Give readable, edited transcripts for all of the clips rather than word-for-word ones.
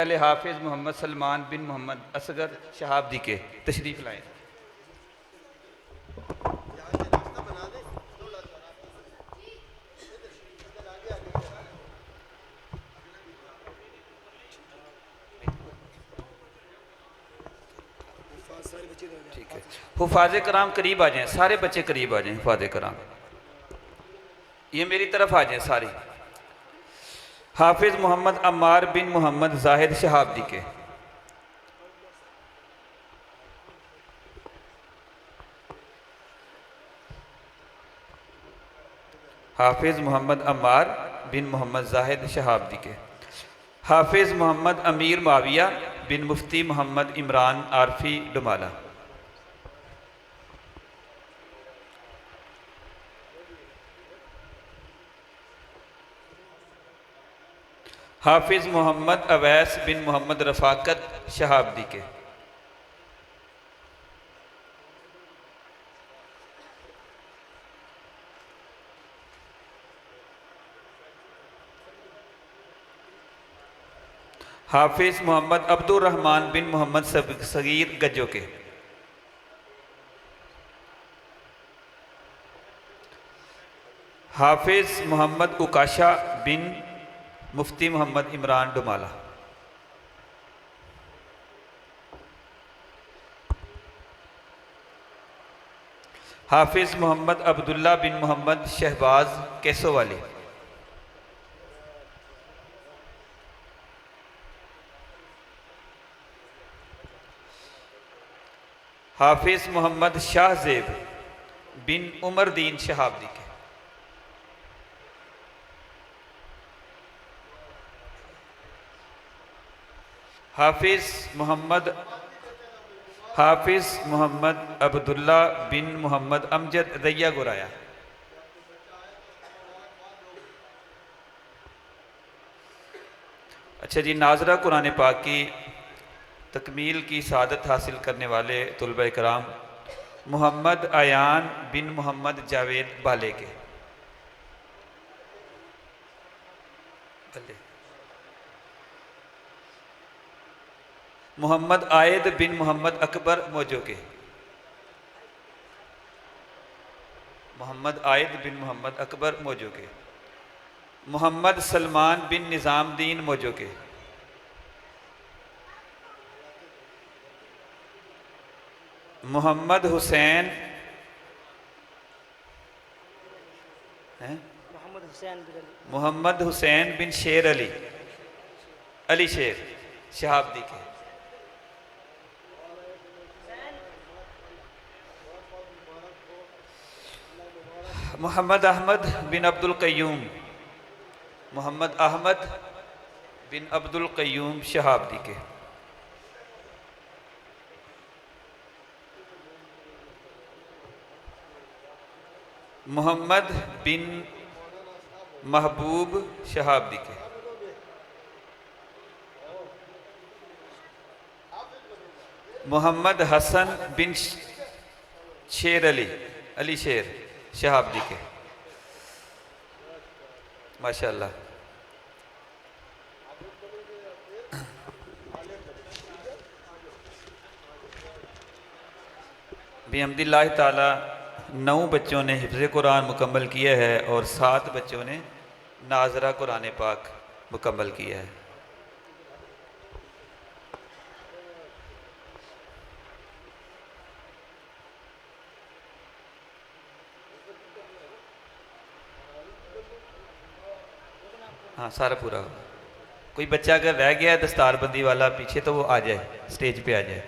پہلے حافظ محمد سلمان بن محمد اصغر شہابدی کے تشریف لائیں۔ ٹھیک ہے، حفاظ کرام قریب آ جائیں، سارے بچے قریب آ جائیں۔ حفاظ کرام یہ میری طرف آ جائیں سارے۔ حافظ محمد عمار بن محمد زاہد شہابدی کے۔ حافظ محمد عمار بن محمد زاہد شہابدی کے۔ حافظ محمد امیر معاویہ بن مفتی محمد عمران عارفی ڈمالہ۔ حافظ محمد اویس بن محمد رفاقت شہابدی کے۔ حافظ محمد عبد الرحمن بن محمد صغیر گجو کے۔ حافظ محمد اکاشا بن مفتی محمد عمران ڈمالہ۔ حافظ محمد عبداللہ بن محمد شہباز کیسو والی۔ حافظ محمد شاہ زیب بن عمر دین شہابدی کے۔ حافظ محمد عبداللہ بن محمد امجد ریا گرایا۔ اچھا جی، ناظرہ قرآن پاک کی تکمیل کی سعادت حاصل کرنے والے طلبہ کرام محمد ایان بن محمد جاوید بالے کے۔ محمد عائد بن محمد اکبر موجو کے۔ محمد عائد بن محمد اکبر موجو کے۔ محمد سلمان بن نظام دین موجو کے۔ محمد حسین بن شیر علی شیر شہابدی کے۔ محمد احمد بن عبد القیوم محمد احمد بن عبد القیوم شہابدی کے۔ محمد بن محبوب شہابدی کے۔ محمد حسن بن شیر علی شیر شہابدی کے۔ ماشاءاللہ۔ بحمد اللہ تعالی 9 بچوں نے حفظ قرآن مکمل کیا ہے اور 7 بچوں نے ناظرہ قرآن پاک مکمل کیا ہے۔ ہاں سارا پورا ہو۔ کوئی بچہ اگر رہ گیا ہے دستار بندی والا پیچھے تو وہ آ جائے، سٹیج پہ آ جائے۔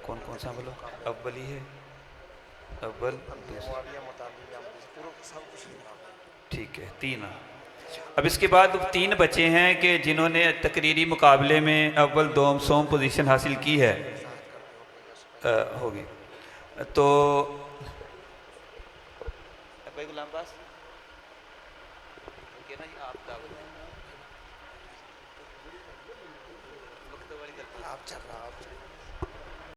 کون سا بولو؟ اول ہی ہے، اول ٹھیک ہے 3۔ اب اس کے بعد 3 بچے ہیں کہ جنہوں نے تقریری مقابلے میں اول دوم سوم پوزیشن حاصل کی ہے ہوگی تو بھائی غلام باس آپ چل رہا